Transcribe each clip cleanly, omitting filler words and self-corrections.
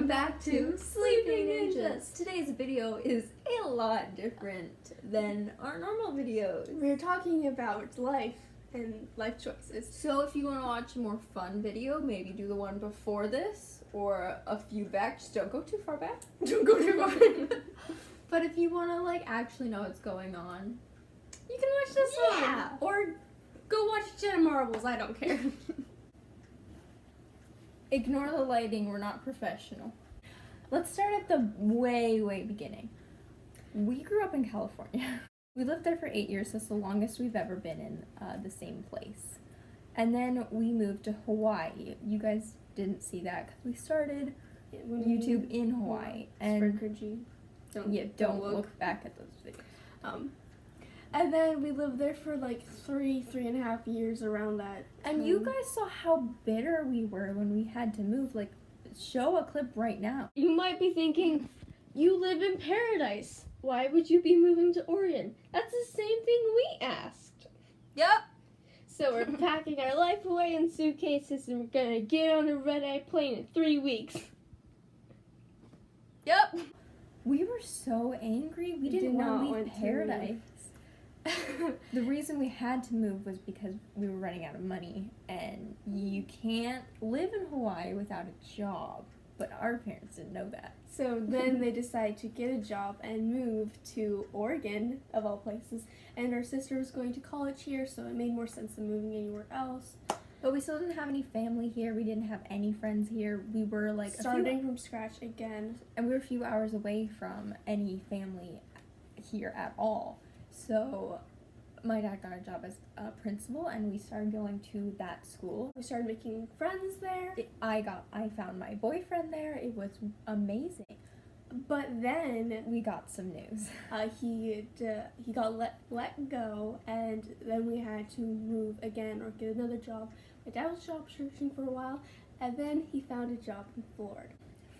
Welcome back to Sleeping Ninjas. Today's video is a lot different than our normal videos. We're talking about life and life choices. So if you want to watch a more fun video, maybe do the one before this or a few back. Just don't go too far back. Don't go too far. But if you want to actually know what's going on, You can watch this one. Or go watch Jenna Marbles. I don't care. Ignore the lighting, we're not professional. Let's start at the way beginning. We grew up in California. We lived there for 8 years. That's the longest we've ever been in the same place. And then we moved to Hawaii. You guys didn't see that because we started YouTube in Hawaii. And don't look back at those videos. And then we lived there for like three and a half years around that. And you guys saw how bitter we were when we had to move. Show a clip right now. You might be thinking, you live in paradise. Why would you be moving to Oregon? That's the same thing we asked. Yep. So we're packing our life away in suitcases and we're gonna get on a red-eye plane in 3 weeks. Yep. We were so angry. We didn't want to leave paradise. The reason we had to move was because we were running out of money, and you can't live in Hawaii without a job. But our parents didn't know that. So then they decided to get a job and move to Oregon, of all places. And our sister was going to college here, so it made more sense than moving anywhere else. But we still didn't have any family here. We didn't have any friends here. We were starting from scratch again. And we were a few hours away from any family here at all. So my dad got a job as a principal, and we started going to that school. We started making friends there. I found my boyfriend there. It was amazing. But then we got some news. He got let go, and then we had to move again or get another job. My dad was job searching for a while, and then he found a job in Florida.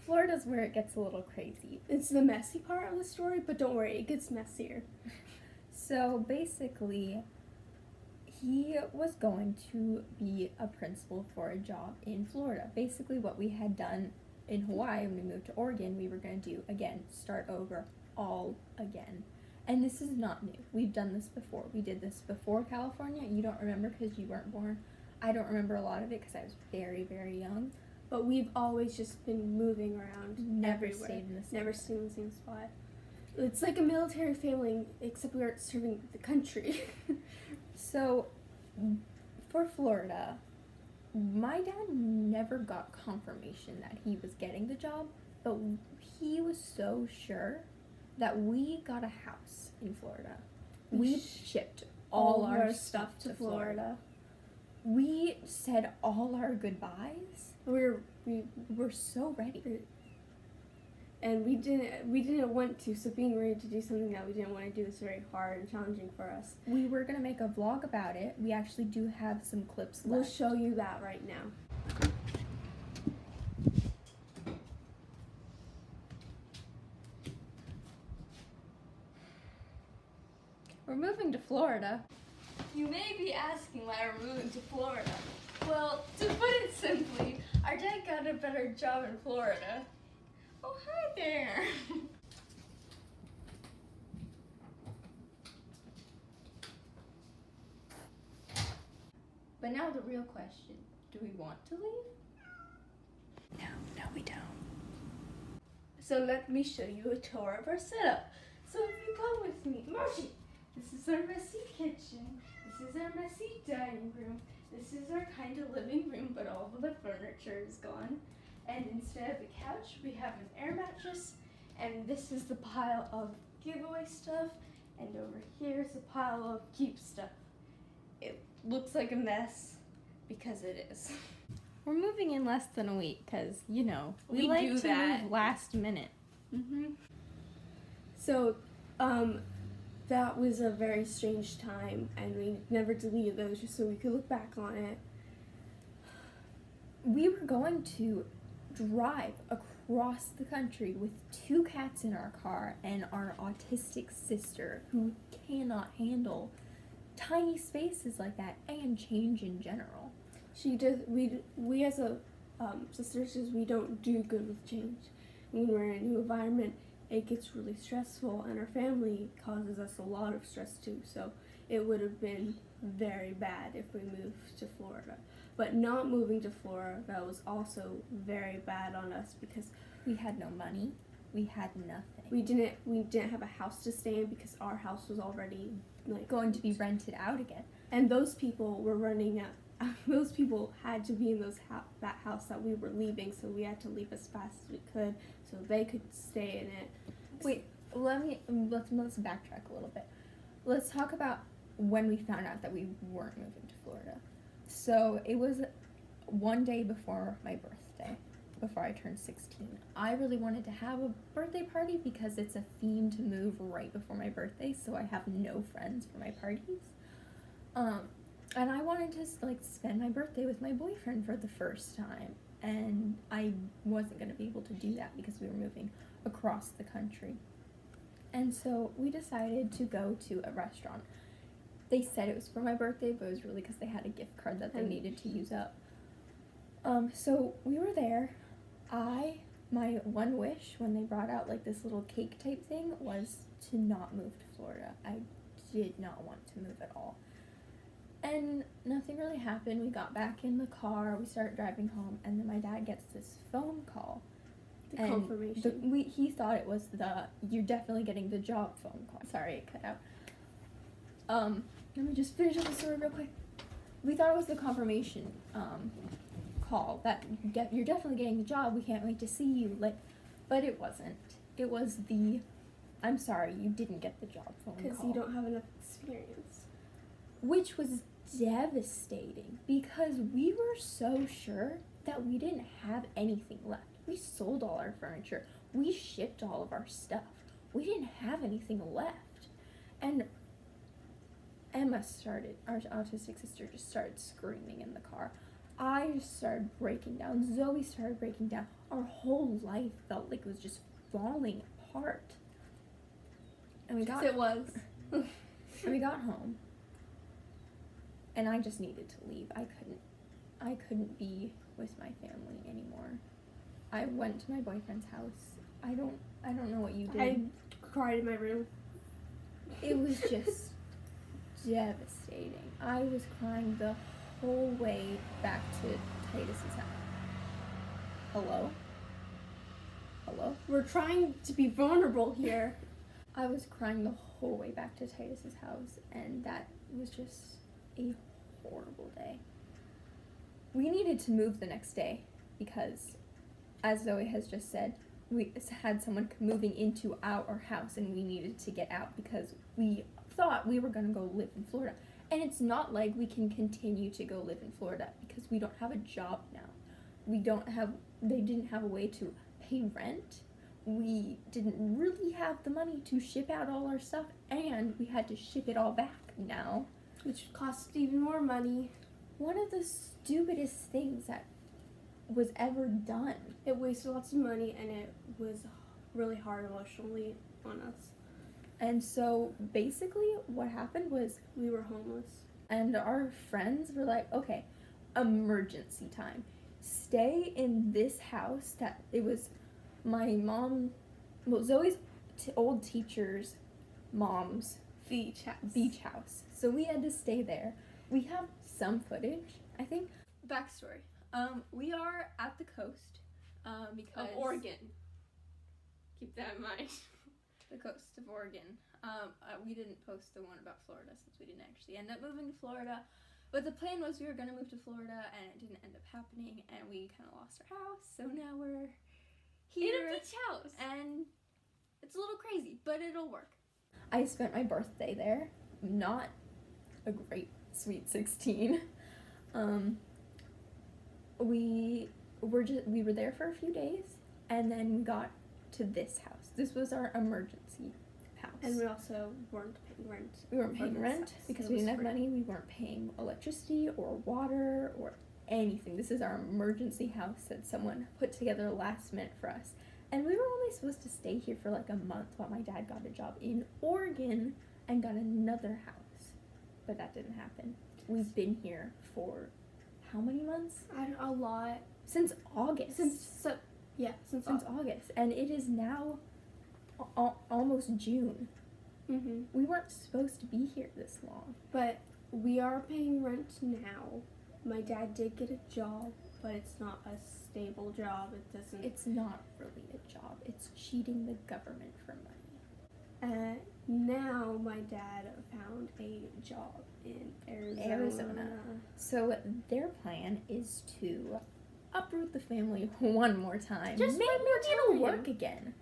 Florida's where it gets a little crazy. It's the messy part of the story, but don't worry, it gets messier. So basically, he was going to be a principal for a job in Florida. Basically what we had done in Hawaii when we moved to Oregon, we were going to do again, start over all again. And this is not new. We've done this before. We did this before California. You don't remember because you weren't born. I don't remember a lot of it because I was very, very young. But we've always just been moving around everywhere. Never stayed in the same spot. It's like a military family, except we aren't serving the country. So, for Florida, my dad never got confirmation that he was getting the job, but he was so sure that we got a house in Florida. We shipped all our stuff to Florida. We said all our goodbyes. We were so ready. And we didn't want to, so being ready to do something that we didn't want to do was very hard and challenging for us. We were going to make a vlog about it. We actually do have some clips left. We'll show you that right now. We're moving to Florida. You may be asking why we're moving to Florida. Well, to put it simply, our dad got a better job in Florida. Oh, hi there. But now the real question, do we want to leave? No, we don't. So let me show you a tour of our setup. So if you come with me, Margie, this is our messy kitchen. This is our messy dining room. This is our kind of living room, but all of the furniture is gone. And instead of a couch, we have an air mattress. And this is the pile of giveaway stuff. And over here is a pile of keep stuff. It looks like a mess because it is. We're moving in less than a week because, we like do to that. move last minute. So, that was a very strange time, and we never deleted those just so we could look back on it. We were going to drive across the country with 2 cats in our car and our autistic sister who cannot handle tiny spaces like that and change in general. We as a sisters is we don't do good with change. When we're in a new environment, it gets really stressful, and our family causes us a lot of stress too. So it would have been very bad if we moved to Florida. But not moving to Florida was also very bad on us because We had no money. We had nothing. we didn't have a house to stay in because our house was already like Going to be rented out again. and those people were running out. Those people had to be in that house that we were leaving, so we had to leave as fast as we could so they could stay in it. Wait, let's backtrack a little bit. Let's talk about when we found out that we weren't moving to Florida. So it was one day before my birthday, before I turned 16. I really wanted to have a birthday party because it's a theme to move right before my birthday, so I have no friends for my parties. And I wanted to spend my birthday with my boyfriend for the first time, and I wasn't going to be able to do that because we were moving across the country. And so we decided to go to a restaurant. They said it was for my birthday, but it was really because they had a gift card that they needed to use up. So we were there. My one wish when they brought out this little cake type thing was to not move to Florida. I did not want to move at all. And nothing really happened. We got back in the car, we started driving home, and then my dad gets this phone call. The confirmation. He thought it was the "you're definitely getting the job" phone call. Sorry, it cut out. Let me just finish up the story real quick. We thought it was the confirmation call that you're definitely getting the job. We can't wait to see you. But it wasn't. It was the "I'm sorry, you didn't get the job" phone call. Because you don't have enough experience. Which was devastating because we were so sure that we didn't have anything left. We sold all our furniture. We shipped all of our stuff. We didn't have anything left. And Emma our autistic sister, just started screaming in the car. I just started breaking down. Zoe started breaking down. Our whole life felt like it was just falling apart. And we got It was. and we got home. And I just needed to leave. I couldn't be with my family anymore. I went to my boyfriend's house. I don't know what you did. I cried in my room. It was just devastating. I was crying the whole way back to Titus's house. Hello? We're trying to be vulnerable here. I was crying the whole way back to Titus's house, and that was just a horrible day. We needed to move the next day because, as Zoe has just said, we had someone moving into our house and we needed to get out because we thought we were going to go live in Florida. And it's not like we can continue to go live in Florida because we don't have a job now. They didn't have a way to pay rent. We didn't really have the money to ship out all our stuff, and we had to ship it all back now. Which cost even more money. One of the stupidest things that was ever done. It wasted lots of money, and it was really hard emotionally on us. And so basically what happened was We were homeless. and our friends were like, okay, emergency time. Stay in this house that it was my mom, well, Zoe's old teacher's mom's Beach house. So we had to stay there. We have some footage, I think. Backstory. We are at the coast, because Of Oregon. Keep that in mind. the coast of Oregon. We didn't post the one about Florida since we didn't actually end up moving to Florida. But the plan was we were gonna move to Florida, and it didn't end up happening, and we kind of lost our house. So now we're here In a beach house. and it's a little crazy, but it'll work. I spent my birthday there. Not a great sweet 16. We were there for a few days, and then we got to this house. This was our emergency house. And we also weren't paying rent. We weren't for paying this rent house. because It we was didn't have free. money. We weren't paying electricity or water or anything. This is our emergency house that someone put together last minute for us. And we were only supposed to stay here for like a month while my dad got a job in Oregon and got another house. But that didn't happen. We've been here for how many months? A lot. Since August. Since August. And it is now almost June. Mm-hmm. We weren't supposed to be here this long. But we are paying rent now. My dad did get a job, but it's not a stable job. It doesn't. It's not really a job. It's cheating the government for money. Now my dad found a job in Arizona. So their plan is to uproot the family one more time. Just maybe one more it'll time. work again.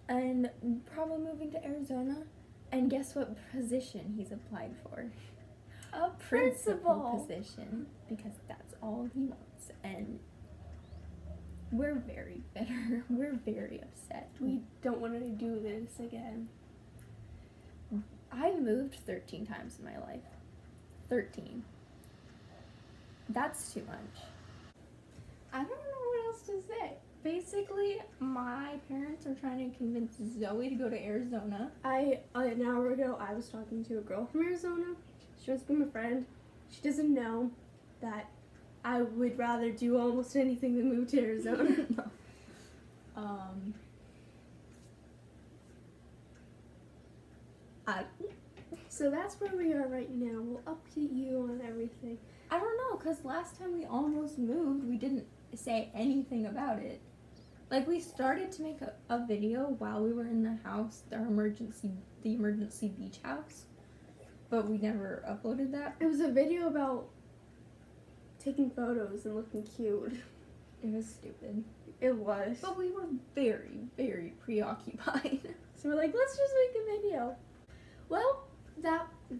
And probably moving to Arizona. And guess what position he's applied for? A Principal principal. position, because that's all he wants. And we're very bitter. We're very upset. We don't want to do this again. I've moved 13 times in my life. 13. That's too much. I don't know what else to say. Basically, my parents are trying to convince Zoe to go to Arizona. An hour ago, I was talking to a girl from Arizona. She wants to be my friend. She doesn't know that I would rather do almost anything than move to Arizona. So that's where we are right now. We'll update you on everything. I don't know, because last time we almost moved, we didn't say anything about it. Like, we started to make a video while we were in the house, the emergency beach house, but we never uploaded that. It was a video about taking photos and looking cute. It was stupid. It was. But we were very, very preoccupied. So we're like, let's just make a video. Well,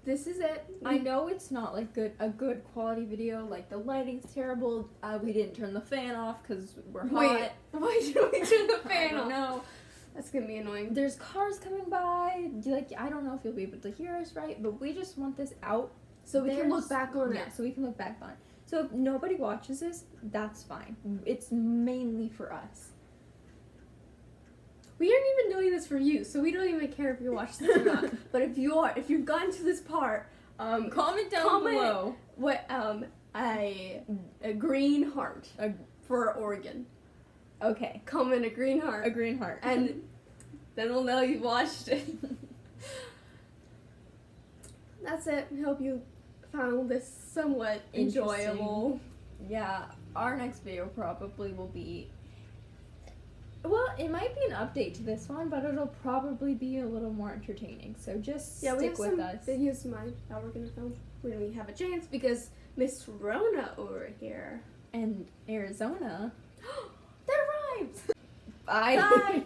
this is it. I know it's not like a good quality video. Like, the lighting's terrible. We didn't turn the fan off because we're hot. Wait, why did we turn the I fan don't off? know. That's gonna be annoying. There's cars coming by. Like, I don't know if you'll be able to hear us right, but we just want this out. So we can There's- look back on Yeah, it. so we can look back on it. So if nobody watches this, that's fine. It's mainly for us. We aren't even doing this for you, so we don't even care if you watch this or not. But if you've gotten to this part, Comment down comment below. what a green heart for Oregon. Okay. Comment a green heart, A green heart. and then we'll know you've watched it. That's it. I hope you found this somewhat Interesting. enjoyable. Yeah, our next video probably will be. Well, it might be an update to this one, but it'll probably be a little more entertaining. So just Yeah, we stick have with some us. videos in mind that we're gonna film when we have a chance because Miss Rona over here. And Arizona. That rhymes. Bye. Bye.